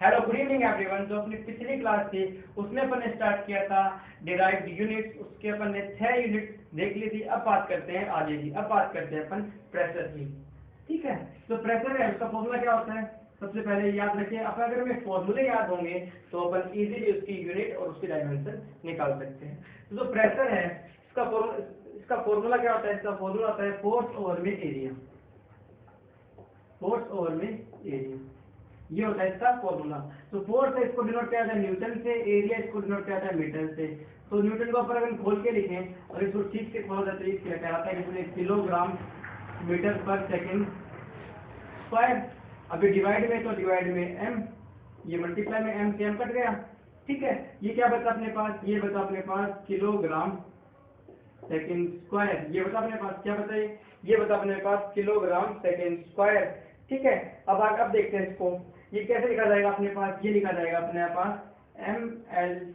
Hello good evening everyone. जो अपनी पिछली क्लास थी उसमें अपन ने स्टार्ट किया था डिराइव्ड यूनिट्स, उसके अपन ने 6 यूनिट देख ली थी। अब बात करते हैं आगे की, अब बात करते हैं अपन प्रेशर की। ठीक है, तो प्रेशर है उसका फॉर्मूला क्या होता है, सबसे पहले याद रखिए। अपन अगर हमें फॉर्मूले याद होंगे तो अपन इजीली उसकी यूनिट और उसकी डायमेंशन निकाल सकते हैं। तो जो प्रेशर है इसका फॉर्मूला क्या होता है, इसका फॉर्मूला होता है फोर्स ओवर में एरिया। फोर्स ओवर में एरिया, ये होता है इसका फॉर्मूला। तो फोर्स है इसको डिनोट किया जाता है न्यूटन से, एरिया इसको डिनोट किया जाता है मीटर से। तो न्यूटन को अगर खोल के लिखें और इसको ठीक से खोला जाता है, इसके क्या आता है इसमें किलोग्राम मीटर पर सेकंड स्क्वायर। अभी डिवाइड में तो डिवाइड में एम, ये मल्टीप्लाई में एम से एम कट गया। ठीक है, ये क्या बचा अपने पास, ये बचा अपने पास किलोग्राम सेकंड स्क्वायर। ये बता अपने पास क्या बताइए, ये बता अपने पास किलोग्राम सेकंड स्क्वायर। ठीक है, अब देखते हैं इसको, ये कैसे लिखा जाएगा अपने पास, ये लिखा जाएगा अपने पास M L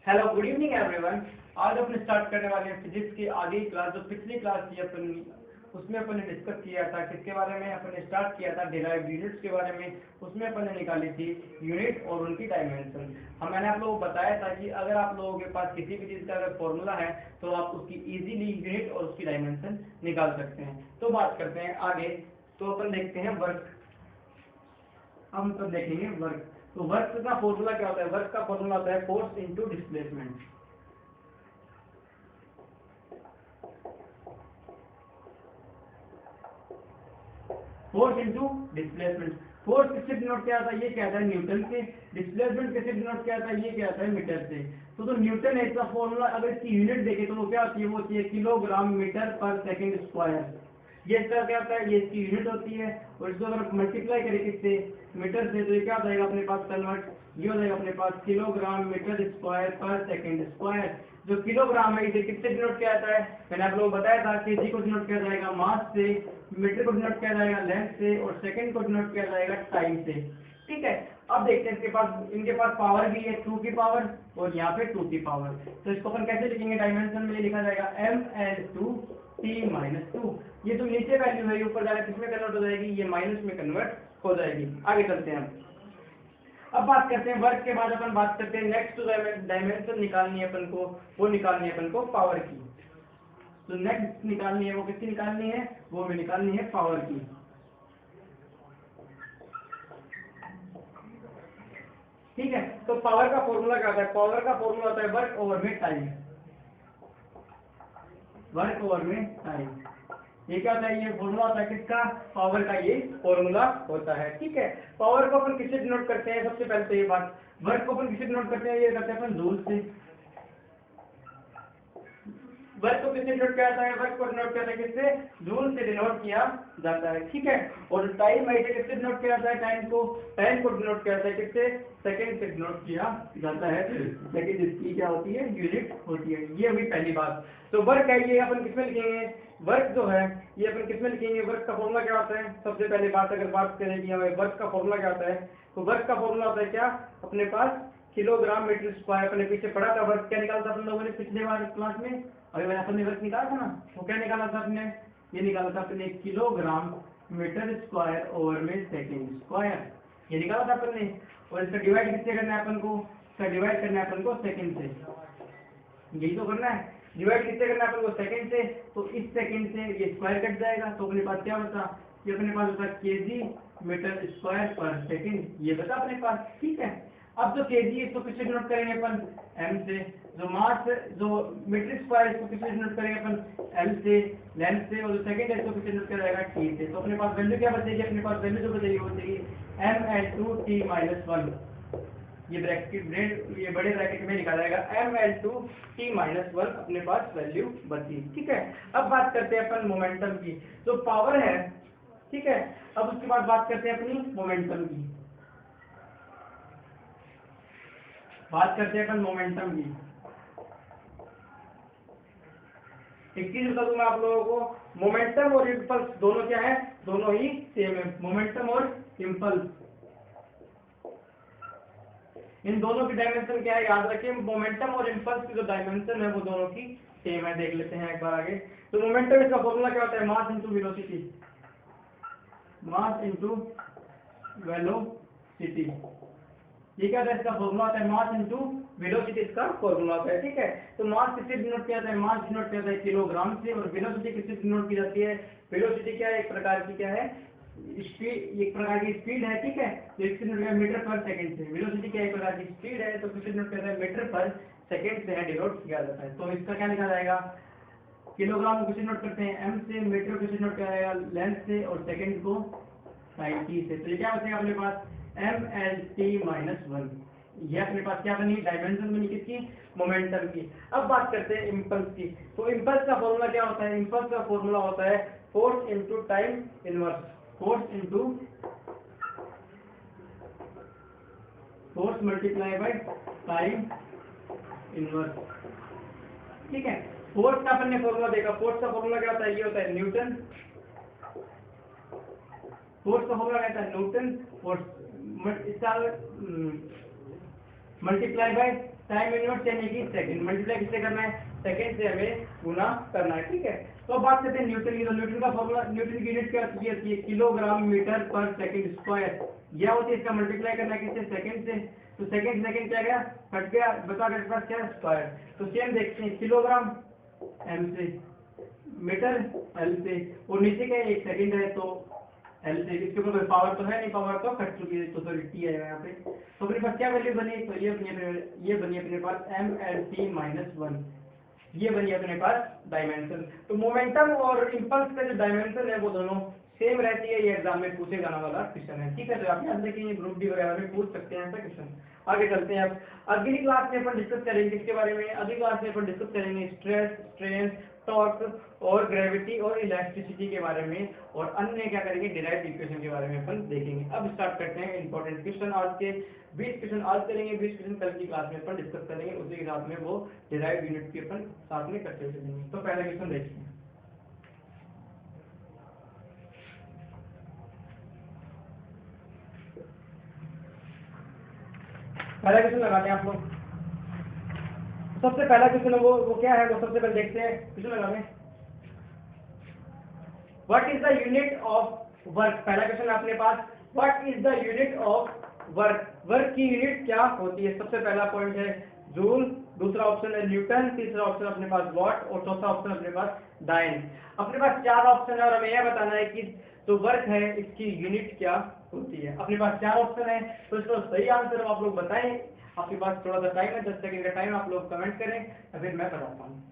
hello good evening everyone. आज अपन स्टार्ट करने वाले हैं फिजिक्स की आगे क्लास। जो पिछली क्लास थी अपन उसमें अपन ने डिस्कस किया था किसके बारे में, अपन ने स्टार्ट किया था डिराइव्ड यूनिट्स के बारे में। उसमें अपन ने निकाली थी यूनिट और उनकी डायमेंशन। मैंने आप लोगों को बताया था कि अगर आप लोगों के पास किसी भी चीज का अगर फॉर्मूला है तो आप उसकी इजीली यूनिट और उसकी डायमेंशन निकाल सकते हैं। तो बात करते हैं आगे, तो अपन देखते हैं वर्क। हम तो देखेंगे वर्क। तो वर्क का फॉर्मूला क्या होता है, वर्क का फॉर्मूला होता है force into displacement. Force into displacement. Force किससे डिनोट किया जाता है, ये क्या आता है न्यूटन से। डिस्प्लेसमेंट किससे डिनोट किया जाता है, ये क्या आता है मीटर से। तो जो न्यूटन है इसका फॉर्मूला अगर इसकी यूनिट देखें तो वो क्या होती है, वो होती है किलोग्राम मीटर पर सेकंड स्क्वायर। ये इसका क्या होता है, ये इसकी यूनिट होती है। और इसको अगर मल्टीप्लाई करें किससे, मीटर से, तो ये क्या हो जाएगा अपने पास कन्वर्ट, ये हो जाएगा अपने पास किलोग्राम मीटर स्क्वायर पर सेकंड स्क्वायर। जो किलोग्राम है इसे किससे डिनोट किया जाता है, मैंने आप लोगों को बताया था केजी को डिनोट किया जाएगा मास से, मीटर को डिनोट किया जाएगा लेंथ से, और सेकंड को डिनोट किया जाएगा टाइम से। ठीक है, अब देखते हैं इनके पास पावर भी है 2 की पावर और यहाँ पे 2 की पावर। तो इसको अपन कैसे लिखेंगे, डायमेंशन में लिखा जाएगा ml2 t-2। ये जो नीचे वैल्यू है ये ऊपर जाकर किसमें कन्वर्ट हो जाएगी, ये माइनस में कन्वर्ट हो जाएगी। आगे चलते हैं अब बात करते हैं वर्क के बाद अपन बात करते हैं नेक्स्ट डायमेंशन निकालनी है अपन को, वो निकालनी है अपन को पावर की। तो नेक्स्ट निकालनी है वो किसकी निकालनी है, वो हमें निकालनी है पावर की। ठीक है, तो पावर का फॉर्मूला क्या होता है, पावर का फॉर्मूला होता है वर्क ओवर में टाइम। वर्क ओवर में टाइम, ये क्या होता है, ये फॉर्मूला होता है किसका, पावर का ये फॉर्मूला होता है। ठीक है, पावर को अपन किससे डिनोट करते हैं, सबसे पहले तो ये बात, वर्क को अपन किससे डिनोट करते हैं, ये करते हैं अपन जूल से। वर्क को किससे डिनोट किया जाता है, वर्क को डिनोट किया जाता है किससे, जूल से डिनोट किया जाता है। ठीक है, और टाइम है किससे डिनोट किया जाता है, टाइम को डिनोट किया जाता है किससे, सेकंड से डिनोट किया जाता है। लेकिन इसकी क्या होती है, यूनिट होती है। ये हुई पहली बात। तो वर्क है ये अपन किसमें लिखेंगे, वर्क जो है ये अपन किसमें लिखेंगे, वर्क का फॉर्मूला क्या होता है, सबसे पहले बात अगर बात करें कि हमें वर्क का फॉर्मूला क्या होता है, तो वर्क का फॉर्मूला होता है क्या अपने पास, किलोग्राम मीटर स्क्वायर। अपने पीछे पढ़ा था वर्क क्या निकाला था अपन लोगों ने पिछले बार क्लास में, अभी मैंने अपने वर्क निकाला था ना, वो क्या निकाला था अपने, ये निकाला था अपने किलोग्राम मीटर स्क्वायर ओवर में सेकंड स्क्वायर, ये निकाला था अपन ने। और इसका डिवाइड किससे करना है अपन को, इसका डिवाइड करना है अपन को सेकंड से, यही तो करना है। डिवाइड किससे करना है अपन को, सेकंड से। तो इस सेकंड से ये स्क्वायर कट जाएगा, तो अपने पास क्या बचा, ये अपने पास बचा केजी मीटर स्क्वायर पर सेकंड, ये बचा अपने पास। ठीक है, अब जो केजी इसको किससे डिनोट करेंगे अपन, एम से। जो मास जो मीटर स्क्वायर इसको किससे डिनोट करेंगे अपन, एल से, लेंथ से, और जो सेकंड है इसको किससे डिनोट किया जाएगा, टी से। तो अपने पास वैल्यू क्या बचेगी, अपने पास वैल्यू जो बचेगी वो बचेगी ml2t-1। ये ब्रैकेट, ये बड़े ब्रैकेट में लिखा जाएगा ml2t-1 अपने पास वैल्यू बची। ठीक है, अब बात करते हैं अपन मोमेंटम की, जो पावर है। ठीक है, अब उसके बाद बात करते हैं अपनी मोमेंटम की। बात करते हैं अपन मोमेंटम की। एक चीज बता दूं मैं आप लोगों को, मोमेंटम और इम्पल्स दोनों क्या है, दोनों ही सेम है। मोमेंटम और इम्पल्स इन दोनों की डायमेंशन क्या है, याद रखिए। मोमेंटम और इम्पल्स की जो डायमेंशन है वो दोनों की सेम है। देख लेते हैं एक बार आगे। तो मोमेंटम, इसका फॉर्मूला क्या होता है, mass into velocity, mass into velocity. ये क्या होता है, इसका फॉर्मूला होता है मास इंटू वेलोसिटी, इसका फॉर्मूला होता है। ठीक है, तो मास किससे डिनोट किया जाता है, मास डिनोट किया जाता है किलोग्राम से, और वेलोसिटी किससे डिनोट की जाती है, वेलोसिटी क्या है, एक प्रकार की क्या है, स्पीड, एक प्रकार की स्पीड है। ठीक है, तो इससे मीटर पर सेकंड से, वेलोसिटी क्या एक प्रकार की स्पीड है, तो किससे डिनोट किया जाता है, मीटर पर सेकंड से डिनोट किया जाता है। तो इसका क्या लिखा जाएगा, किलोग्राम को किससे नोट करते हैं, एम से, मीटर को किससे नोट किया जाएगा, लेंथ से, और सेकंड को साइन टी से। तो ये क्या बचेगा अपने पास, mlt-1। ये अपने पास क्या बनी, डायमेंशन बनी किसकी, मोमेंटम की। अब बात करते हैं इम्पल्स की। तो इम्पल्स का फॉर्मूला क्या होता है, इम्पल्स का फॉर्मूला होता है force into time inverse, force into force multiply by time inverse. ठीक है, फोर्स का अपन ने फॉर्मूला देखा, फोर्स का फॉर्मूला क्या होता है, ये होता है न्यूटन। फोर्स का फॉर्मूला क्या होता है, न्यूटन, फोर्स इसका मल्टीप्लाई बाय टाइम इनवर्स यानी कि सेकंड। मल्टीप्लाई किससे करना है, सेकंड से हमें गुना करना है। ठीक है, तो अब बात करते हैं न्यूटन की। तो न्यूटन का फॉर्मूला, न्यूटन की यूनिट क्या होती है, किलोग्राम मीटर पर सेकंड स्क्वायर। यह होती है, इसका मल्टीप्लाई करना है किससे, सेकंड से। तो सेकंड सेकंड क्या गया, कट गया, बचा के पास क्या, स्क्वायर। तो सेम देखते हैं, किलोग्राम एम से, मीटर एल से, और नीचे क्या है, एक सेकंड है, तो एल से। इसके ऊपर पावर तो है नहीं, पावर तो कट चुकी है, तो सॉरी टी है यहाँ पे। तो अपने पास क्या वैल्यू बनी, तो ये बनी अपने पास mlt-1। ये बनी अपने पास डायमेंशन। तो मोमेंटम और इम्पल्स का जो डायमेंशन है वो दोनों सेम रहती है। ये एग्जाम में पूछे जाने वाला क्वेश्चन है। ठीक है, तो आप याद रखिए, ग्रुप डी वगैरह में पूछ सकते हैं ऐसा क्वेश्चन। आगे चलते हैं। अब अगली क्लास में अपन डिस्कस करेंगे इसके बारे में। अगली क्लास में अपन डिस्कस करेंगे स्ट्रेस, स्ट्रेन, टॉर्क और ग्रेविटी और इलास्टिसिटी के बारे में, और अन्य क्या करेंगे, डिराइव्ड इक्वेशन के बारे में अपन देखेंगे। अब स्टार्ट करते हैं इंपॉर्टेंट क्वेश्चन। आज के 20 क्वेश्चन आज करेंगे, 20 क्वेश्चन कल की क्लास में अपन डिस्कस करेंगे। उसी के साथ में वो डिराइव्ड यूनिट के अपन साथ में करते चलेंगे। तो पहला क्वेश्चन देखिए, पहला क्वेश्चन लगाते हैं आप लोग। सबसे पहला क्वेश्चन है वो क्या है, वो सबसे पहले देखते हैं। क्वेश्चन लगा लें, what is the unit of work. पहला क्वेश्चन अपने पास, what is the unit of work, work की यूनिट क्या होती है। सबसे पहला पॉइंट है जूल, दूसरा ऑप्शन है न्यूटन, तीसरा ऑप्शन अपने पास वॉट, और चौथा ऑप्शन अपने पास डाइन। अपने पास 4 ऑप्शन है, और हमें यह बताना है कि जो वर्क है इसकी यूनिट क्या होती है। अपने पास 4 ऑप्शन है, तो इसका सही आंसर आप लोग बताएं। आपके पास थोड़ा सा टाइम है, 10 सेकंड का टाइम, आप लोग कमेंट करें या फिर मैं बताता हूँ।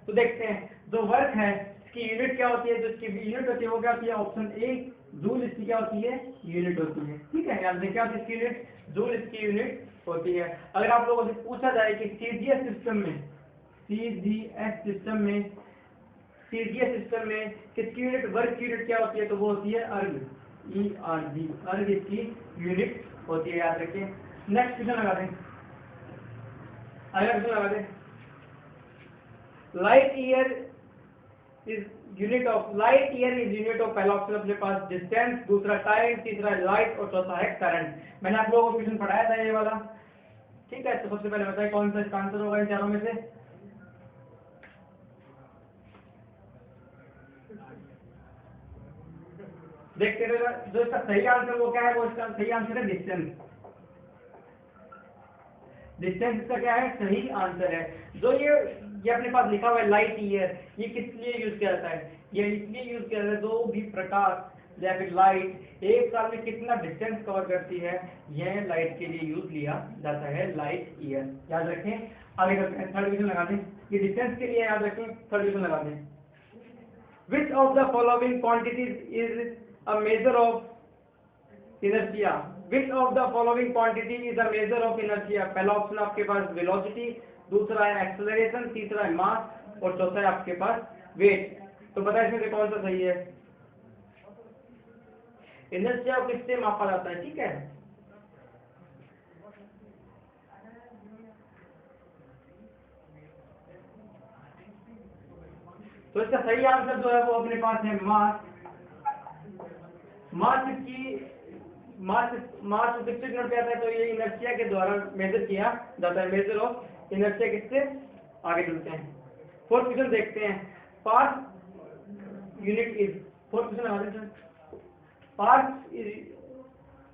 तो देखते हैं, जो वर्क है इसकी यूनिट क्या होती है, जो इसकी यूनिट होती है वो क्या होती है, ऑप्शन ए जूल इसकी क्या होती है, यूनिट होती है। ठीक है, याद क्या होती है इसकी यूनिट, जूल इसकी यूनिट होती है। अगर आप लोगों से पूछा जाए कि सीजीएस सिस्टम में, सीजीएस सिस्टम में, सीजीएस सिस्टम में किसकी यूनिट, वर्क की यूनिट क्या होती है, तो वो होती है अर्ग, ERG, अर्ग इसकी यूनिट होती है, याद रखिए। नेक्स्ट क्वेश्चन लगा दें, अगला क्वेश्चन लगा दें, light year is unit of, light year is unit of, पहला ऑप्शन अपने पास डिस्टेंस, दूसरा टाइम, तीसरा लाइट, और चौथा है करंट। मैंने आप लोगों को क्वेश्चन पढ़ाया था ये वाला। ठीक है, तो सबसे पहले बताइए कौन सा इसका आंसर होगा इन चारों में से। देखते रहिएगा, जो इसका सही आंसर वो क्या है, वो इसका सही आंसर है डिस्टेंस। डिस्टेंस इसका क्या है, सही आंसर है। जो ये अपने पास लिखा हुआ है लाइट ईयर, ये किस लिए यूज किया जाता है, ये इसलिए यूज किया जाता है जो भी प्रकाश या फिर लाइट एक साल में कितना डिस्टेंस कवर करती है, यह लाइट के लिए यूज लिया जाता है, लाइट ईयर। याद रखें। आगे करते हैं, थर्ड क्वेश्चन लगा दें, ये डिस्टेंस के लिए याद रखें। थर्ड क्वेश्चन लगा दें, which of the following quantities is a measure of inertia, which of the following quantity is a measure of inertia. पहला ऑप्शन आपके पास वेलोसिटी, दूसरा है एक्सेलरेशन, तीसरा है मास, और चौथा है आपके पास वेट। तो पता है इसमें से कौन सा सही है? इनर्शिया को किससे मापा जाता है? ठीक है, तो इसका सही आंसर जो है वो अपने पास है मास। मास की मास मास 60 नोट क्या है? तो ये इनर्शिया के द्वारा मेजर किया जाता है, मेजर ऑफ इनर्शिया किससे? आगे चलते हैं, फोर्थ क्वेश्चन देखते हैं। Part unit is, fourth question आ रहा है, पार्ट इज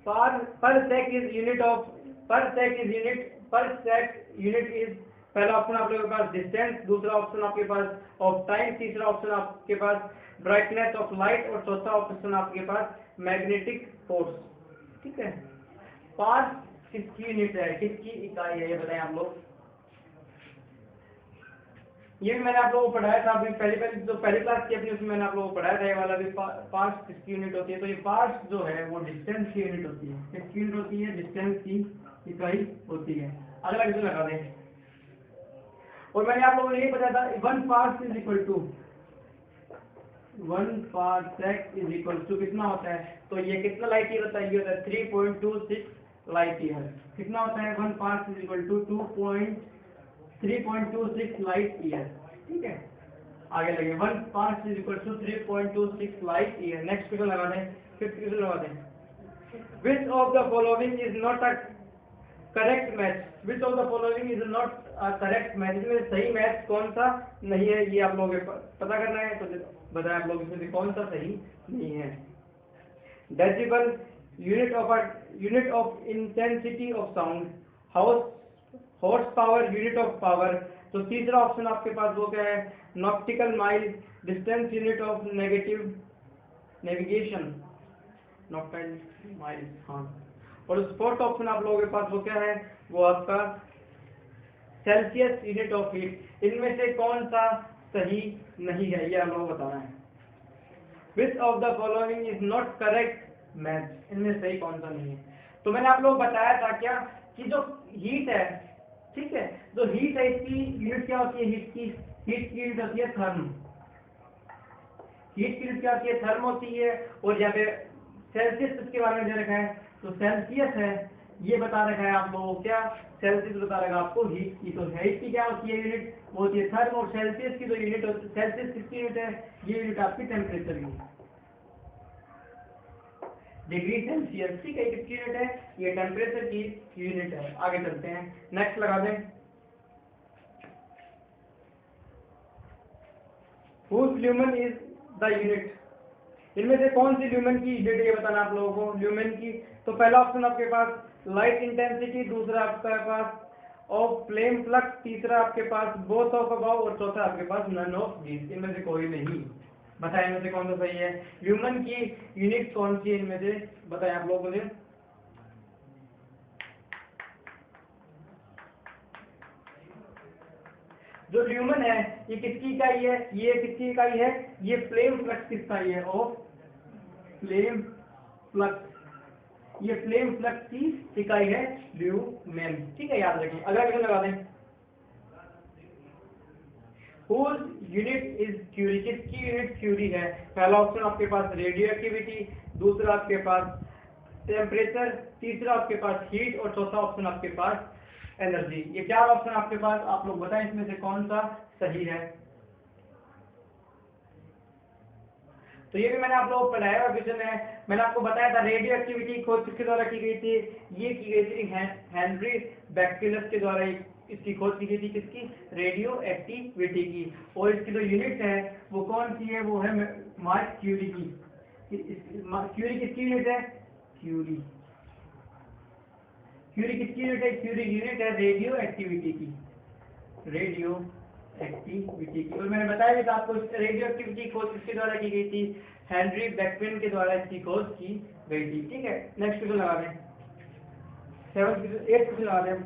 पर सेक इज यूनिट ऑफ, पर सेक इज यूनिट, पर सेक यूनिट इज, पहला ऑप्शन आप लोगों के पास डिस्टेंस, दूसरा ऑप्शन आपके पास ऑफ टाइम, तीसरा ऑप्शन आपके पास ब्राइटनेस ऑफ लाइट और चौथा ऑप्शन आपके पास मैग्नेटिक फोर्स। ठीक है, पार्ट किसकी यूनिट है, किसकी इकाई है, ये बताएं आप लोग। ये भी मैंने आप लोगों को पढ़ाया था अभी पहली क्लास की अपनी, उसमें मैंने आप लोगों को पढ़ाया था ये वाला भी। पार्ट्स किसकी यूनिट होती है? तो ये पार्ट्स जो है वो डिस्टेंस की यूनिट होती है। किसकी यूनिट होती है? डिस्टेंस की इकाई होती है। अगला क्वेश्चन लगा दें। और मैंने आप लोगों को यही बताया था 1 part is equal to 1 parsec is equal to कितना होता है? तो ये कितना लाइट ईयर होता है? ये होता है 3.26 लाइट ईयर। कितना होता है? 1 part is equal to 3.26 light year. ठीक है, आगे लगे 1 part is equal to 3.26 light year. Next question लगा दें, फिफ्थ क्वेश्चन लगा दें। Which of the following is not a correct match? Which of the following is not a correct match? इसमें सही मैच कौन सा नहीं है, ये आप लोगों को पता करना है। तो बताएं आप लोग इसमें से कौन सा सही नहीं है। Decibel, unit of intensity of sound, horse power, unit of power. तो तीसरा ऑप्शन आपके पास वो क्या है? Nautical mile, distance unit of navigation, nautical mile. हाँ, और फोर्थ ऑप्शन आप लोगों के पास वो क्या है? वो आपका सेल्सियस यूनिट ऑफ हीट। इनमें से कौन सा सही नहीं है, ये हम लोग बताना है। विच of the following is not correct match? इनमें सही कौन सा नहीं है? तो मैंने आप लोग बताया था क्या कि जो हीट है, ठीक है, जो हीट है इसकी यूनिट क्या होती है? हीट की यूनिट होती है थर्म। हीट की यूनिट क्या होती है? थर्म होती है। और यहाँ पे सेल्सियस इसके बारे में दे रखा है, तो सेल्सियस है, ये बता रखा है आप लोगों को क्या? सेल्सियस बता रखा है आपको हीट की। तो हीट की क्या होती है यूनिट? वो होती है थर्म। और सेल्सियस की जो यूनिट होती है, सेल्सियस किसकी यूनिट है? ये यूनिट आपकी टेम्परेचर की, डिग्री सेल्सियस। ठीक है, किसकी यूनिट है? ये टेम्परेचर की यूनिट है। आगे चलते हैं, नेक्स्ट लगा दें। Whose lumen is the unit? इनमें से कौन सी ल्यूमेन की यूनिट है, ये बताना आप लोगों को। ल्यूमेन की, तो पहला ऑप्शन आपके पास लाइट इंटेंसिटी, दूसरा आपके पास ऑफ फ्लेम फ्लक्स, तीसरा आपके पास बोथ ऑफ अबव और चौथा आपके पास नन ऑफ दीस। इनमें से कोई नहीं। बताएं इनमें से कौन सा सही है? ल्यूमेन की यूनिट कौन सी है इनमें से? बताएं आप लोगों को। जो ल्यूमेन है ये किसकी इकाई है? ये किसकी इकाई है? ये फ्लेम फ्लक्स की इकाई है, ऑफ फ्लेम फ्लक्स। ये फ्लेम फ्लक्स की इकाई है ल्यूमेन। ठीक है, याद रखें। अगला क्वेश्चन लगा दें। Whose unit is curie? किसकी यूनिट क्यूरी है? पहला ऑप्शन आपके पास रेडियो एक्टिविटी, दूसरा आपके पास टेम्परेचर, तीसरा आपके पास हीट और चौथा ऑप्शन आपके पास एनर्जी। ये चार ऑप्शन आपके पास, आप लोग बताएं इसमें से कौन सा सही है। तो ये भी मैंने आप लोगों को पढ़ाया हुआ क्वेश्चन है। मैंने आपको बताया था रेडियो एक्टिविटी खोज किसके द्वारा की गई थी? ये की गई थी हेनरी बैक्टीरियस के द्वारा। इसकी खोज की गई थी किसकी? रेडियो एक्टिविटी की। और इसकी जो यूनिट है वो कौन सी है? वो है मार्क क्यूरी की। क्यूरी किसकी यूनिट है? क्यूरी किसकी यूनिट है? क्यूरी यूनिट है रेडियो एक्टिविटी की, रेडियो एक्टिविटी की। और मैंने बताया भी था आपको, रेडियो एक्टिविटी खोज किसके द्वारा की गई थी? हेनरी बैक्वेन के द्वारा इसकी खोज की गई थी। ठीक है, नेक्स्ट क्वेश्चन लगा दें, 8th क्वेश्चन लगा दें।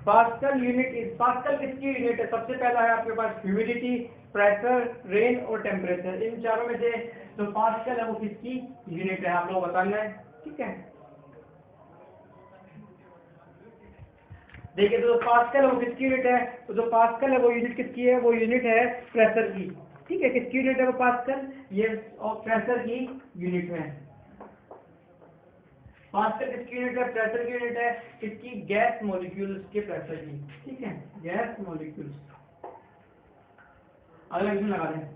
पास्कल यूनिट इज, पास्कल किसकी यूनिट है? सबसे पहला है आपके पास ह्यूमिडिटी, प्रेशर, रेन और टेम्परेचर। इन चारों में से जो पास्कल है वो किसकी यूनिट है, आप लोग बताना है। ठीक है, देखिए तो जो पास्कल है वो किसकी यूनिट है, तो जो पास्कल है वो यूनिट किसकी है, वो यूनिट है प्रेशर की। ठीक है, किसकी यूनिट है वो पास्कल, ये प्रेशर की यूनिट है। पास्कल किसकी यूनिट है, प्रेशर की यूनिट है, किसकी, गैस मॉलिक्यूल्स के प्रेशर की। ठीक है, गैस मॉलिक्यूल्स। अगला क्वेश्चन लगा दें।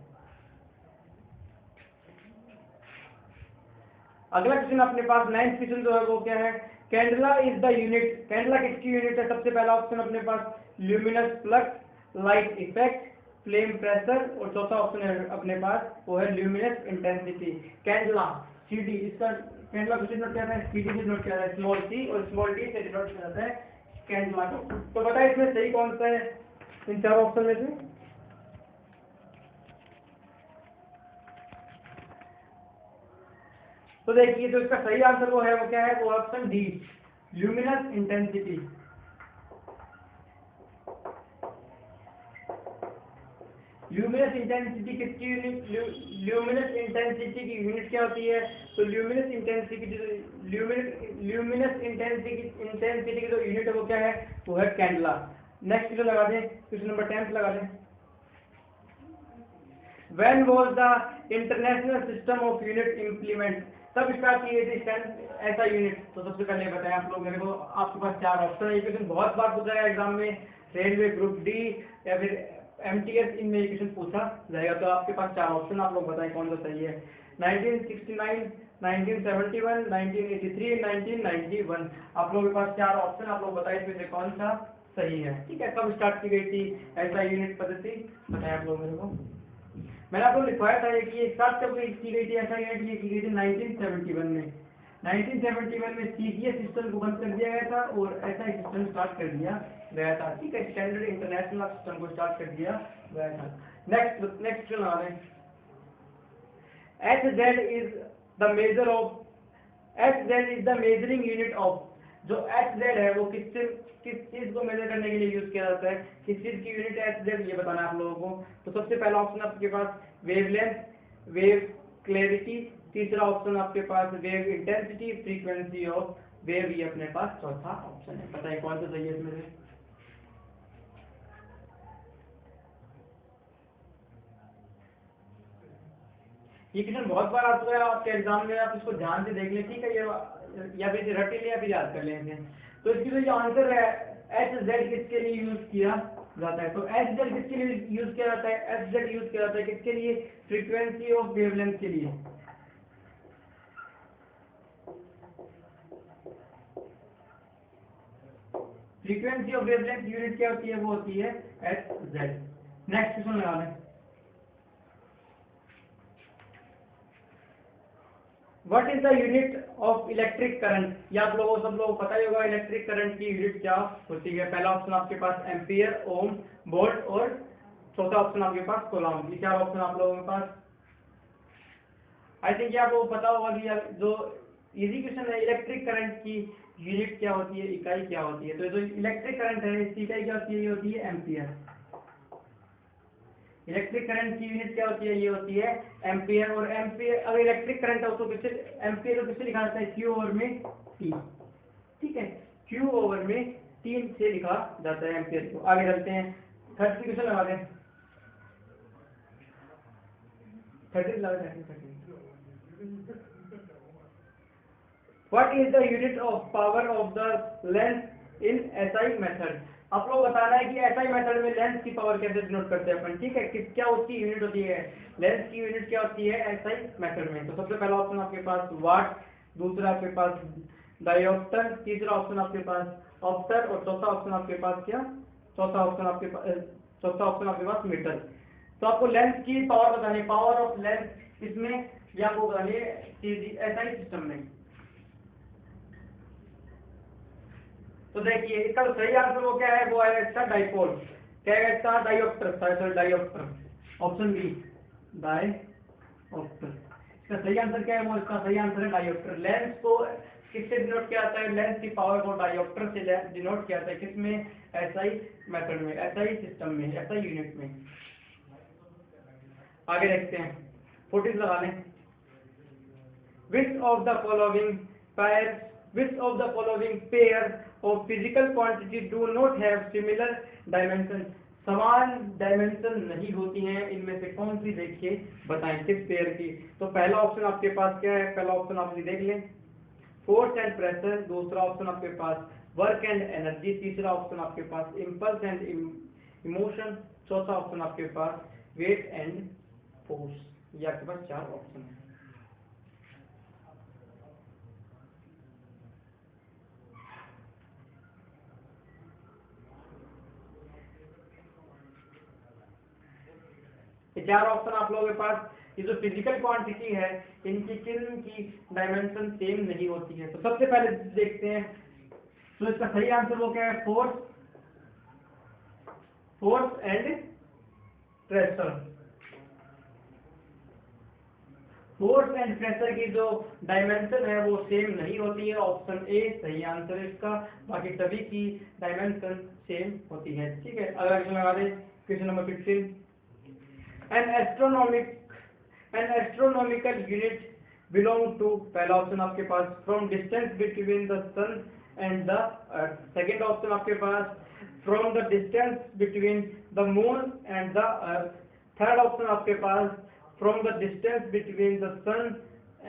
अगला क्वेश्चन अपने पास 9th क्वेश्चन जो है वो क्या है, candela is the unit, candela किसकी यूनिट है, सबसे पहला ऑप्शन अपने पास luminous flux, light effect, flame pressure, और चौथा ऑप्शन है अपने पास वो है ल्यूमिनस इंटेंसिटी। कैंडला सीडी, इसका कैंडला किससे डिनोट किया जाता है, सीडी से डिनोट किया जाता है, स्मॉल सी, और स्मॉल डी से डिनोट किया जाता है कैंडला को। तो बताइए इसमें सही कौन सा है इन चार ऑप्शन में से। तो देखिए तो इसका सही आंसर वो है, वो क्या है, वो option D, luminous intensity. Luminous intensity किसकी यूनिट, ल्यूमिनस इंटेंसिटी की यूनिट क्या होती है, तो ल्यूमिनस इंटेंसिटी की जो यूनिट है वो क्या है, वो है कैंडला। नेक्स्ट क्वेश्चन लगा दें, क्वेश्चन नंबर 10 लगा दें। When was the international system of unit implement, तब स्टार्ट की गई थी ऐसा यूनिट। तो सबसे पहले बताएं आप लोग मेरे को, आपके पास चार ऑप्शन है, ये क्वेश्चन बहुत बार पूछा है एग्जाम में, रेलवे ग्रुप डी या फिर एमटीएस, इनमें ये क्वेश्चन पूछा जाएगा। तो आपके पास चार ऑप्शन, आप लोग बताएं कौन सा सही है। 1969, 1971, 1983, 1991। आप लोगों के पास चार ऑप्शन, आप लोग बताएं इसमें से कौन सा सही है। ठीक है, कब स्टार्ट की गई थी ऐसा यूनिट पद्धति, बताएं आप लोग मेरे को। मैंने आपको लिखवाया था कि एक साथ कब की गई थी ऐसा यूनिट, ये की गई थी 1971 में। 1971 में सीजीएस सिस्टम को बंद कर दिया गया था और ऐसा सिस्टम स्टार्ट कर दिया गया था। ठीक है, स्टैंडर्ड इंटरनेशनल सिस्टम को स्टार्ट कर दिया गया था। नेक्स्ट क्वेश्चन आ रहे हैं। HZ is the measure of, HZ is the measuring unit of, जो HZ है वो किस चीज को मेजर करने के लिए यूज किया जाता है, किस चीज की यूनिट है HZ, ये बताना है आप लोगों को। तो सबसे पहला ऑप्शन आपके पास वेवलेंथ, वेव क्लैरिटी, तीसरा ऑप्शन आपके पास wave intensity, frequency of wave, ये अपने पास चौथा ऑप्शन है। बताइए कौन सा सही है इसमें से। ये क्वेश्चन बहुत बार आ चुका है आपके एग्जाम में, आप इसको ध्यान से देख लें। ठीक है, ये या फिर रट लें या फिर याद कर लें। तो इसकी जो आंसर है HZ किसके लिए यूज किया जाता है, तो HZ किसके लिए यूज किया जाता है, HZ यूज किया जाता है किसके लिए, फ्रीक्वेंसी ऑफ वेवलेंथ के लिए। फ्रीक्वेंसी ऑफ वेवलेंथ यूनिट क्या होती है, वो होती है HZ। नेक्स्ट क्वेश्चन लगा लें। What is the unit of electric current, ये आप लोगों सब लोगों को पता ही होगा इलेक्ट्रिक करंट की यूनिट क्या होती है। पहला ऑप्शन आपके पास एम्पियर, ओम, वोल्ट, और चौथा ऑप्शन आपके पास कूलम्ब। ये चार ऑप्शन आप लोगों के पास। आई थिंक आपको पता होगा कि जो इजी क्वेश्चन है, इलेक्ट्रिक करंट की यूनिट क्या होती है, इकाई क्या होती है। तो जो इलेक्ट्रिक करंट है इसकी इकाई क्या होती है, ये होती है एम्पियर। इलेक्ट्रिक करंट की यूनिट क्या होती है, ये होती है एम्पियर। और एम्पियर अगर इलेक्ट्रिक करंट हो तो किससे, एम्पियर को किससे लिखा जाता है, क्यू ओवर में टी। ठीक है, क्यू ओवर में 3 से लिखा जाता है एम्पियर को। आगे चलते हैं, थर्ड क्वेश्चन लगा दें। 30 लगा दें। What is the unit of power of the lens in SI method, आप लोग बताना है कि एसआई मेथड में लेंस की पावर कैसे डिनोट करते हैं अपन। ठीक है, क्या उसकी यूनिट होती है, लेंस की यूनिट क्या होती है एसआई मेथड में। तो सबसे पहला ऑप्शन आपके पास वाट, दूसरा आपके पास डायोप्टर, तीसरा ऑप्शन आपके पास ऑप्टर, और चौथा ऑप्शन आपके पास क्या, चौथा ऑप्शन आपके पास मीटर। तो आपको लेंस की पावर बतानी, पावर ऑफ लेंस इसमें या आपको बतानी है एसआई सिस्टम में। तो देखिए इसका सही आंसर वो क्या है, वो है इसका डाइपोल। क्या है इसका, dioptre, dioptre, option B dioptre. इसका सही आंसर क्या है, वो इसका सही आंसर है डायोप्टर। लेंस को किससे डिनोट किया जाता है, लेंस की पावर को डायोप्टर से डिनोट किया जाता है, किसमें, एसआई मेथड में, एसआई सिस्टम में, एसआई यूनिट में। आगे देखते हैं, 40 लगा लें। विच of the following pairs Which of the following pair of physical quantity do not have similar dimension? समान डायमेंशन नहीं होती हैं, इनमें से कौन सी देखिए बताएं किस पेयर की। तो पहला ऑप्शन आपके पास क्या है, पहला ऑप्शन आप देख लें फोर्स एंड प्रेशर, दूसरा ऑप्शन आपके पास वर्क एंड एनर्जी, तीसरा ऑप्शन आपके पास इम्पल्स एंड इमोशन, चौथा ऑप्शन आपके पास वेट एंड फोर्स। ये आपके पास चार ऑप्शन है। ये चार ऑप्शन आप लोगों के पास, ये जो फिजिकल क्वांटिटी है इनकी किन की डायमेंशन सेम नहीं होती है। तो सबसे पहले देखते हैं, तो इसका सही आंसर वो क्या है, force and pressure. Force and pressure की जो डायमेंशन है वो सेम नहीं होती है, ऑप्शन ए सही आंसर है इसका। बाकी सभी की डायमेंशन सेम होती है। ठीक है, अगला क्वेश्चन लगा दें, question number 15। An astronomical unit belong to, पहला ऑप्शन आपके पास from distance between the sun and the earth, second option आपके पास from the distance between the moon and the earth, third option आपके पास from the distance between the sun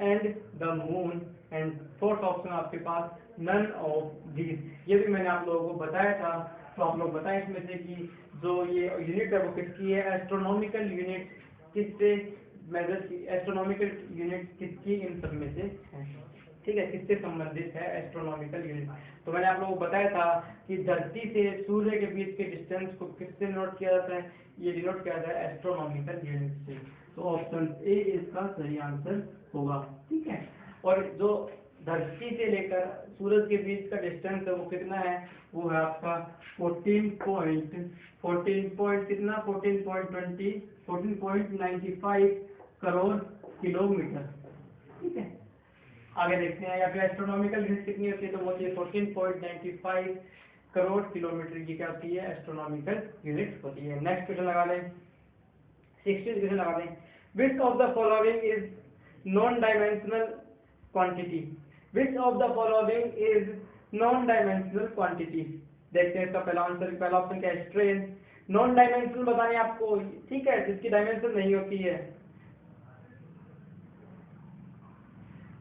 and the moon, and fourth option आपके पास none of these। ये भी मैंने आप लोगों को बताया था, तो आप लोग बताएं इसमें से कि जो ये यूनिट है वो किसकी है, एस्ट्रोनॉमिकल यूनिट किससे मेजर की, एस्ट्रोनॉमिकल यूनिट किसकी इन सब में से है। ठीक है, किससे संबंधित है एस्ट्रोनॉमिकल यूनिट। तो मैंने आप लोगों को बताया था कि धरती से सूर्य के बीच के डिस्टेंस को किससे नोट किया जाता है, ये डिनोट किया जाता है एस्ट्रोनॉमिकल यूनिट से। तो ऑप्शन ए इसका सही आंसर होगा। ठीक है, और जो धरती से लेकर सूरज के बीच का डिस्टेंस है वो कितना है, वो है आपका 14.95 करोड़ किलोमीटर। ठीक है, आगे देखते हैं, या फिर एस्ट्रोनॉमिकल यूनिट कितनी होती है, तो वो 14.95 करोड़ किलोमीटर की क्या होती है, एस्ट्रोनॉमिकल यूनिट होती है। नेक्स्ट क्वेश्चन लगा दें, 16 क्वेश्चन लगा दें, which of the following is non dimensional quantity, which of the following is non dimensional quantity. देखते हैं इसका पहला आंसर, पहला ऑप्शन क्या है, स्ट्रेन। नॉन डायमेंशनल बताने आपको, ठीक है, जिसकी डायमेंशन नहीं होती है,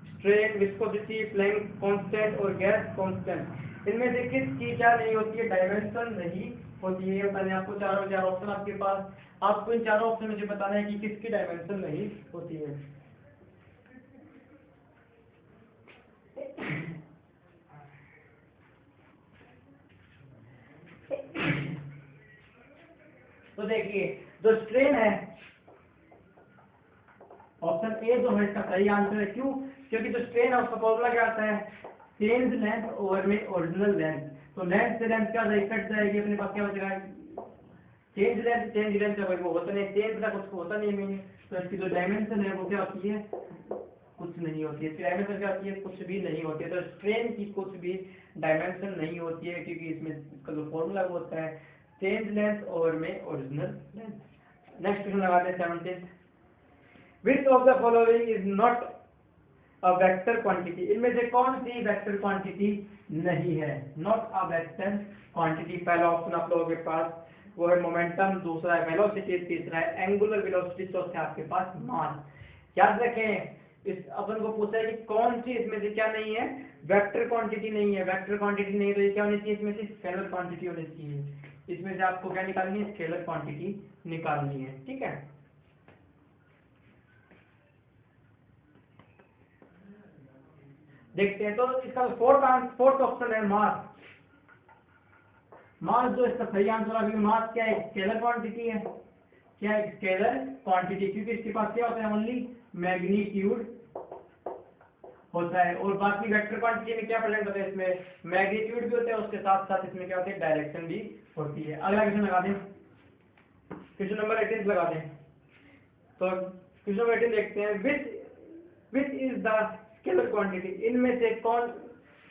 स्ट्रेन, विस्कोसिटी, प्लैंक कांस्टेंट और गैस कांस्टेंट, इनमें से किसकी क्या नहीं होती है, डायमेंशन नहीं होती है। मैंने आपको चार ऑप्शन आपके पास, आपको इन चारों ऑप्शन में से बताना है कि किसकी डायमेंशन नहीं होती है। तो देखिए जो स्ट्रेन है, ऑप्शन ए जो है इसका सही आंसर है। क्यों, क्योंकि जो स्ट्रेन है उसका फॉर्मूला क्या आता है, चेंज लेंथ ओवर में ओरिजिनल लेंथ। तो लेंथ से लेंथ क्या कट जाएगी, अपने पास क्या बचेगा, चेंज लेंथ है वो होता नहीं, चेंज का कुछ होता नहीं है। तो इसकी जो डायमेंशन है वो क्या होती है, कुछ नहीं होती है। इसकी डायमेंशन क्या होती है, कुछ भी नहीं होती है। तो स्ट्रेन की कुछ भी डायमेंशन नहीं होती है, क्योंकि इसमें इसका जो फॉर्मूला होता है चेंज लेंथ ओवर में ओरिजिनल लेंथ। नेक्स्ट क्वेश्चन लगाते हैं 17, विच of the following is not a vector quantity, इनमें से कौन सी वेक्टर क्वांटिटी नहीं है, नॉट अ वेक्टर क्वांटिटी। पहला ऑप्शन आप लोगों के पास वो है मोमेंटम, दूसरा है वेलोसिटी, तीसरा है एंगुलर वेलोसिटी, चौथा है आपके पास मास। याद रखें, इस अपन को पूछा है कि कौन सी इसमें से क्या नहीं है, वेक्टर क्वांटिटी नहीं है। वेक्टर क्वांटिटी नहीं है तो ये क्या होनी चाहिए, इसमें से स्केलर क्वांटिटी होनी चाहिए। इसमें से आपको क्या निकालनी है, स्केलर क्वांटिटी निकालनी है। ठीक है, देखते हैं। तो इसका फोर्थ ऑप्शन है मास। मास जो इसका सही आंसर अभी, मास क्या है, स्केलर क्वांटिटी है। क्या है, स्केलर क्वांटिटी, क्योंकि इसके पास क्या होता है, ओनली मैग्नीट्यूड होता है। और बाकी वेक्टर क्वांटिटी में क्या प्रेजेंट होता है, इसमें मैग्नीट्यूड भी होता है, उसके साथ साथ इसमें क्या होता है, डायरेक्शन भी होती है। अगला क्वेश्चन लगा दें, क्वेश्चन नंबर 18 लगा दें। तो क्वेश्चन नंबर 18 देखते हैं, which is the scalar quantity, इनमें से कौन,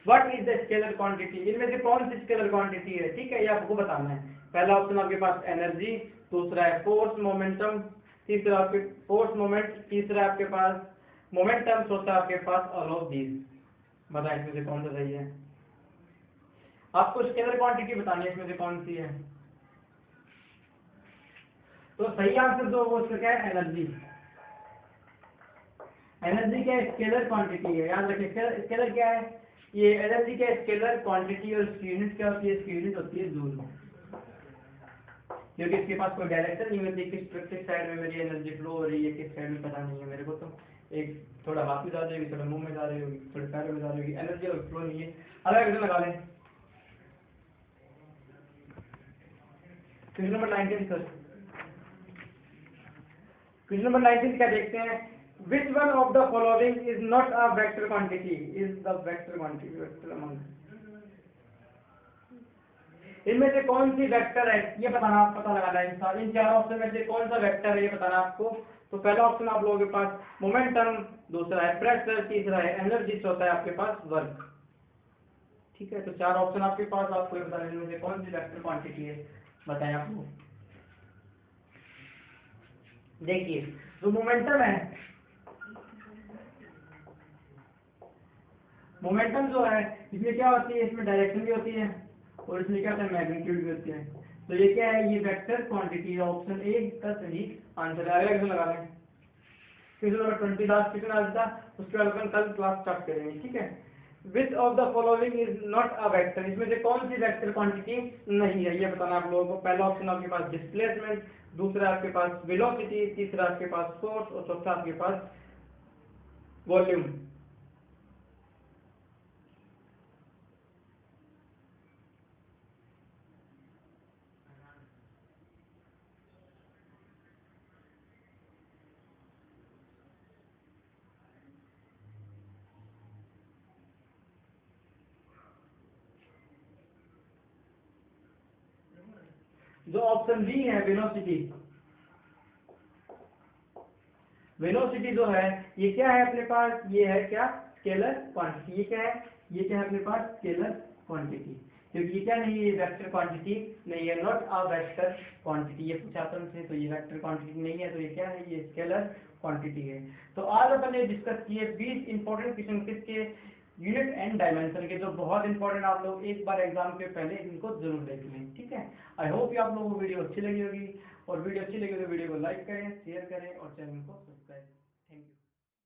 what is the scalar quantity, इनमें से कौन सी स्केलर क्वांटिटी है। ठीक है, ये आपको बताना है। पहला ऑप्शन आपके पास एनर्जी, दूसरा है फोर्स मोमेंटम, तीसरा आपके फोर्स मोमेंट, तीसरा आपके पास मोमेंटम, चौथा आपके पास ऑल ऑफ दीज। बताएं इसमें से कौन सा सही है। आपको स्केलर क्वांटिटी बतानी है इसमें से कौन सी है। तो सही आंसर जो वो उसका क्या है, एनर्जी। एनर्जी क्या है, स्केलर क्वांटिटी है, याद रखिए। स्केलर क्या है, ये एनर्जी क्या है, स्केलर क्वांटिटी, और इसकी यूनिट क्या होती है, इसकी यूनिट होती है जूल। क्योंकि इसके पास कोई डायरेक्शन नहीं होती, किस साइड में मेरी एनर्जी फ्लो हो रही है, किस साइड में पता नहीं है मेरे को। तो एक थोड़ा हाथ में जा रही होगी, थोड़ा मुंह में जा रही होगी, थोड़े पैर में जा रही होगी, एनर्जी और फ्लो नहीं है। अलग अलग लगा लें। Question number 19 sir. Question number 19 क्या देखते हैं, which one of the following is not a vector quantity, is the vector quantity, vector amount। इनमें से कौन सी वेक्टर है ये पता लगाना है इंसान। इन चार ऑप्शन में से कौन सा वेक्टर है ये बताना आपको। तो पहला ऑप्शन आप लोगों के पास मोमेंटम, दूसरा है प्रेशर, तीसरा है एनर्जी, चौथा है आपके पास वर्क। ठीक है, तो चार ऑप्शन आपके पास, आपको ये बताना इनमें से कौन सी वेक्टर क्वांटिटी है, बताएं आपको। देखिए जो मोमेंटम है, मोमेंटम जो है इसमें क्या होती है, इसमें डायरेक्शन भी होती है और इसमें क्या होता है, मैग्नीट्यूड भी होती है। तो ये क्या है, ये वेक्टर क्वांटिटी है। ऑप्शन ए का सही आंसर है। अगला क्वेश्चन लगा लें। क्वेश्चन नंबर 20 लास्ट क्वेश्चन आज था, उसके बाद अपन कल क्लास स्टार्ट करेंगे। ठीक है, विच of the following is not a vector, इसमें से कौन सी वेक्टर क्वांटिटी नहीं है ये बताना आप लोगों को। पहला ऑप्शन आपके पास डिस्प्लेसमेंट, दूसरा आपके पास वेलोसिटी, तीसरा आपके पास फोर्स और चौथा आपके पास वॉल्यूम। जो ऑप्शन बी है वेलोसिटी, वेलोसिटी जो है ये क्या है अपने पास, ये है क्या, स्केलर क्वांटिटी। ये क्या है, ये क्या है अपने पास, स्केलर क्वांटिटी। क्योंकि ये क्या नहीं है, ये वेक्टर क्वांटिटी नहीं है, नॉट अ वेक्टर क्वांटिटी। ये पूछा था हमसे, तो ये वेक्टर क्वांटिटी नहीं है, तो ये क्या है, ये स्केलर क्वांटिटी है। तो आज अपन ने डिस्कस किए 20 इंपॉर्टेंट क्वेश्चन किसके, यूनिट एंड डायमेंशन के, जो बहुत इंपॉर्टेंट। आप लोग एक बार एग्जाम के पहले इनको जरूर देख लें। ठीक है, आई होप आप लोगों को वीडियो अच्छी लगी होगी, और वीडियो अच्छी लगी तो वीडियो को लाइक करें, शेयर करें और चैनल को सब्सक्राइब करें।